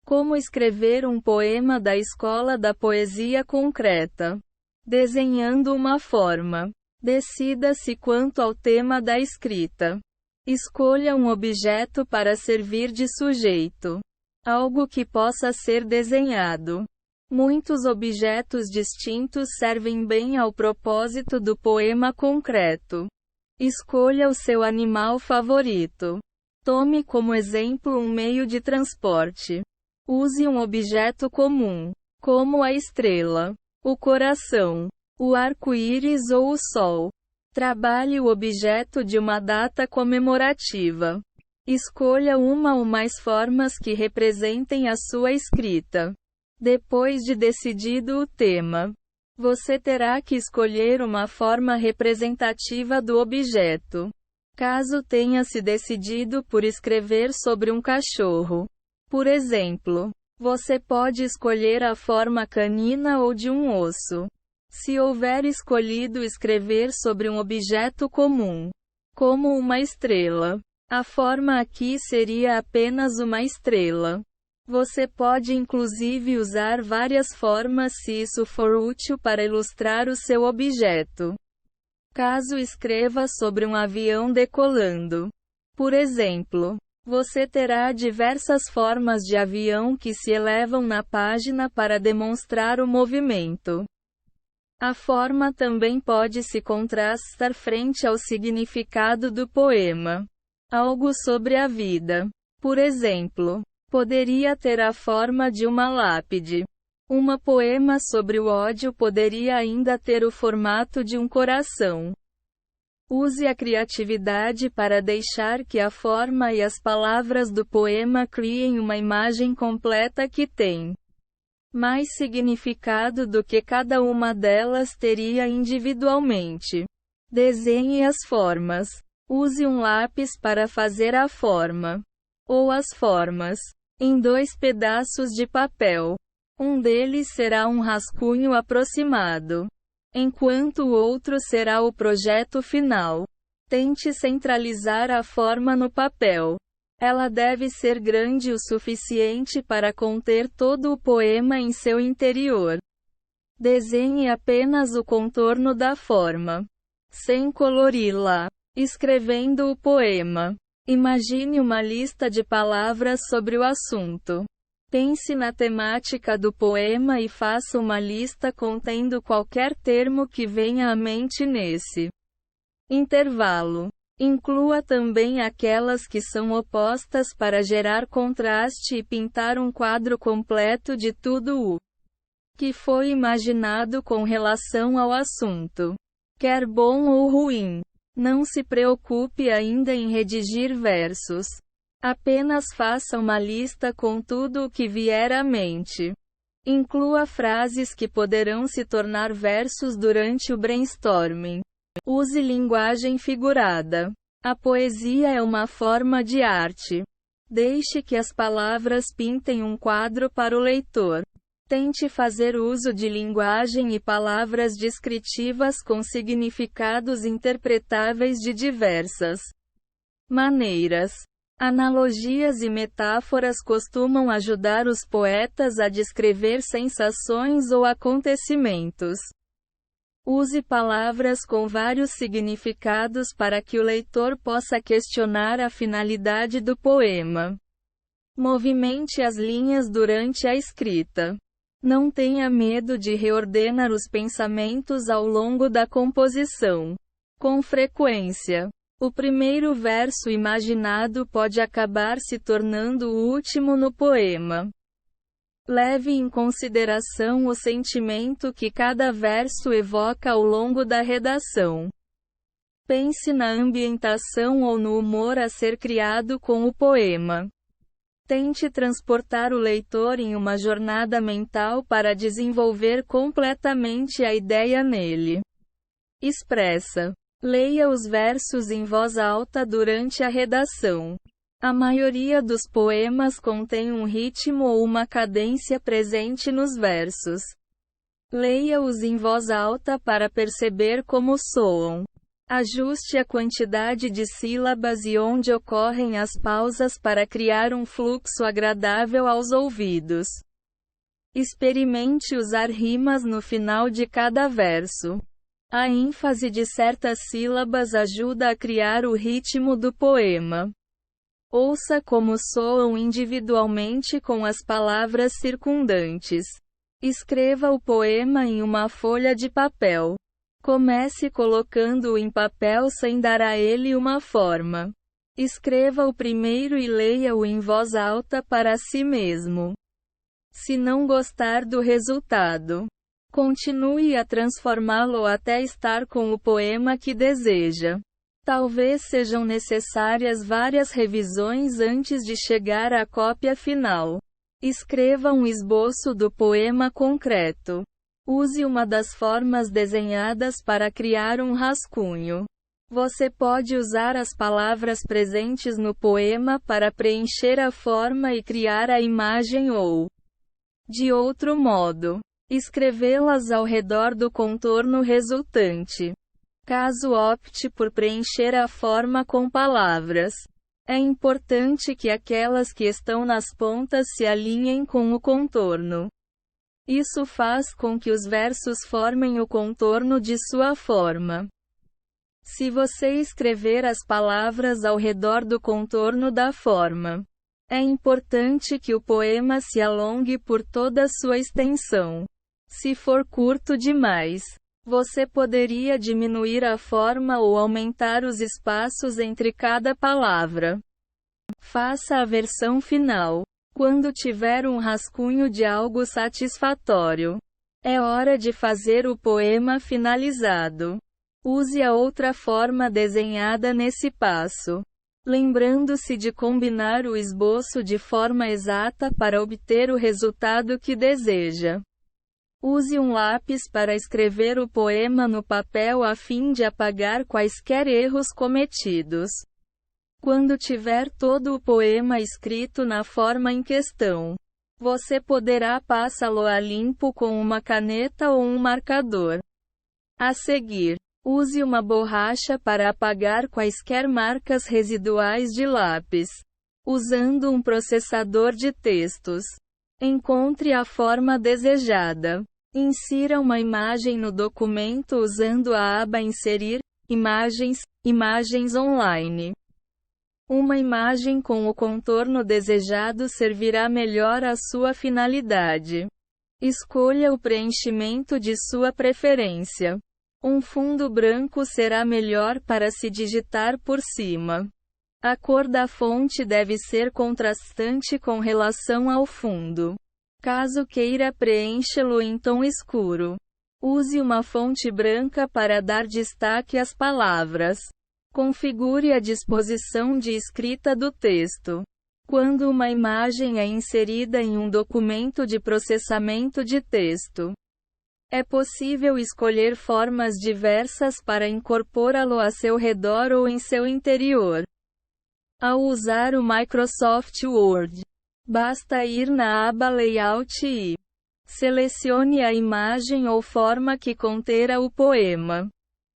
Como escrever um poema da escola da poesia concreta. Desenhando uma forma. Decida-se quanto ao tema da escrita. Escolha um objeto para servir de sujeito. Algo que possa ser desenhado. Muitos objetos distintos servem bem ao propósito do poema concreto. Escolha o seu animal favorito. Tome como exemplo um meio de transporte. Use um objeto comum, como a estrela, o coração, o arco-íris ou o sol. Trabalhe o objeto de uma data comemorativa. Escolha uma ou mais formas que representem a sua escrita. Depois de decidido o tema, você terá que escolher uma forma representativa do objeto. Caso tenha se decidido por escrever sobre um cachorro, por exemplo, você pode escolher a forma canina ou de um osso. Se houver escolhido escrever sobre um objeto comum, como uma estrela, a forma aqui seria apenas uma estrela. Você pode inclusive usar várias formas se isso for útil para ilustrar o seu objeto. Caso escreva sobre um avião decolando, por exemplo, você terá diversas formas de avião que se elevam na página para demonstrar o movimento. A forma também pode se contrastar frente ao significado do poema. Algo sobre a vida, por exemplo, poderia ter a forma de uma lápide. Um poema sobre o ódio poderia ainda ter o formato de um coração. Use a criatividade para deixar que a forma e as palavras do poema criem uma imagem completa que tem mais significado do que cada uma delas teria individualmente. Desenhe as formas. Use um lápis para fazer a forma, ou as formas, em 2 pedaços de papel. Um deles será um rascunho aproximado, enquanto o outro será o projeto final. Tente centralizar a forma no papel. Ela deve ser grande o suficiente para conter todo o poema em seu interior. Desenhe apenas o contorno da forma, sem colori-la. Escrevendo o poema. Imagine uma lista de palavras sobre o assunto. Pense na temática do poema e faça uma lista contendo qualquer termo que venha à mente nesse intervalo. Inclua também aquelas que são opostas para gerar contraste e pintar um quadro completo de tudo o que foi imaginado com relação ao assunto. Quer bom ou ruim. Não se preocupe ainda em redigir versos. Apenas faça uma lista com tudo o que vier à mente. Inclua frases que poderão se tornar versos durante o brainstorming. Use linguagem figurada. A poesia é uma forma de arte. Deixe que as palavras pintem um quadro para o leitor. Tente fazer uso de linguagem e palavras descritivas com significados interpretáveis de diversas maneiras. Analogias e metáforas costumam ajudar os poetas a descrever sensações ou acontecimentos. Use palavras com vários significados para que o leitor possa questionar a finalidade do poema. Movimente as linhas durante a escrita. Não tenha medo de reordenar os pensamentos ao longo da composição. Com frequência, o primeiro verso imaginado pode acabar se tornando o último no poema. Leve em consideração o sentimento que cada verso evoca ao longo da redação. Pense na ambientação ou no humor a ser criado com o poema. Tente transportar o leitor em uma jornada mental para desenvolver completamente a ideia nele expressa. Leia os versos em voz alta durante a redação. A maioria dos poemas contém um ritmo ou uma cadência presente nos versos. Leia-os em voz alta para perceber como soam. Ajuste a quantidade de sílabas e onde ocorrem as pausas para criar um fluxo agradável aos ouvidos. Experimente usar rimas no final de cada verso. A ênfase de certas sílabas ajuda a criar o ritmo do poema. Ouça como soam individualmente com as palavras circundantes. Escreva o poema em uma folha de papel. Comece colocando-o em papel sem dar a ele uma forma. Escreva o primeiro e leia-o em voz alta para si mesmo. Se não gostar do resultado, continue a transformá-lo até estar com o poema que deseja. Talvez sejam necessárias várias revisões antes de chegar à cópia final. Escreva um esboço do poema concreto. Use uma das formas desenhadas para criar um rascunho. Você pode usar as palavras presentes no poema para preencher a forma e criar a imagem ou, de outro modo, escrevê-las ao redor do contorno resultante. Caso opte por preencher a forma com palavras, é importante que aquelas que estão nas pontas se alinhem com o contorno. Isso faz com que os versos formem o contorno de sua forma. Se você escrever as palavras ao redor do contorno da forma, é importante que o poema se alongue por toda sua extensão. Se for curto demais, você poderia diminuir a forma ou aumentar os espaços entre cada palavra. Faça a versão final quando tiver um rascunho de algo satisfatório. É hora de fazer o poema finalizado. Use a outra forma desenhada nesse passo, lembrando-se de combinar o esboço de forma exata para obter o resultado que deseja. Use um lápis para escrever o poema no papel a fim de apagar quaisquer erros cometidos. Quando tiver todo o poema escrito na forma em questão, você poderá passá-lo a limpo com uma caneta ou um marcador. A seguir, use uma borracha para apagar quaisquer marcas residuais de lápis. Usando um processador de textos, encontre a forma desejada. Insira uma imagem no documento usando a aba Inserir, Imagens online. Uma imagem com o contorno desejado servirá melhor à sua finalidade. Escolha o preenchimento de sua preferência. Um fundo branco será melhor para se digitar por cima. A cor da fonte deve ser contrastante com relação ao fundo. Caso queira preenchê-lo em tom escuro, use uma fonte branca para dar destaque às palavras. Configure a disposição de escrita do texto. Quando uma imagem é inserida em um documento de processamento de texto, é possível escolher formas diversas para incorporá-lo a seu redor ou em seu interior. Ao usar o Microsoft Word, basta ir na aba Layout e selecione a imagem ou forma que conterá o poema.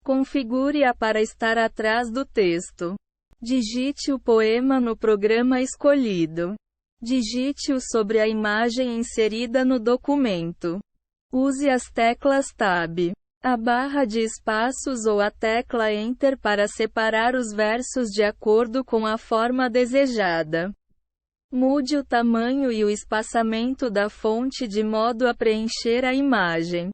Configure-a para estar atrás do texto. Digite o poema no programa escolhido. Digite-o sobre a imagem inserida no documento. Use as teclas Tab, a barra de espaços ou a tecla Enter para separar os versos de acordo com a forma desejada. Mude o tamanho e o espaçamento da fonte de modo a preencher a imagem.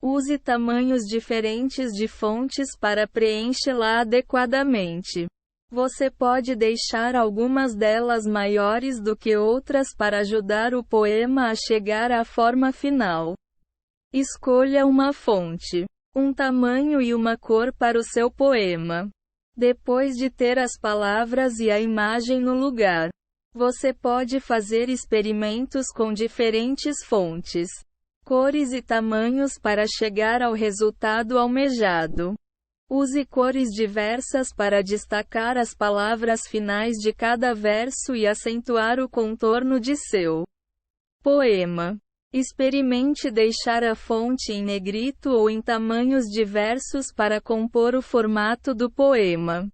Use tamanhos diferentes de fontes para preenchê-la adequadamente. Você pode deixar algumas delas maiores do que outras para ajudar o poema a chegar à forma final. Escolha uma fonte, um tamanho e uma cor para o seu poema. Depois de ter as palavras e a imagem no lugar, você pode fazer experimentos com diferentes fontes, cores e tamanhos para chegar ao resultado almejado. Use cores diversas para destacar as palavras finais de cada verso e acentuar o contorno de seu poema. Experimente deixar a fonte em negrito ou em tamanhos diversos para compor o formato do poema.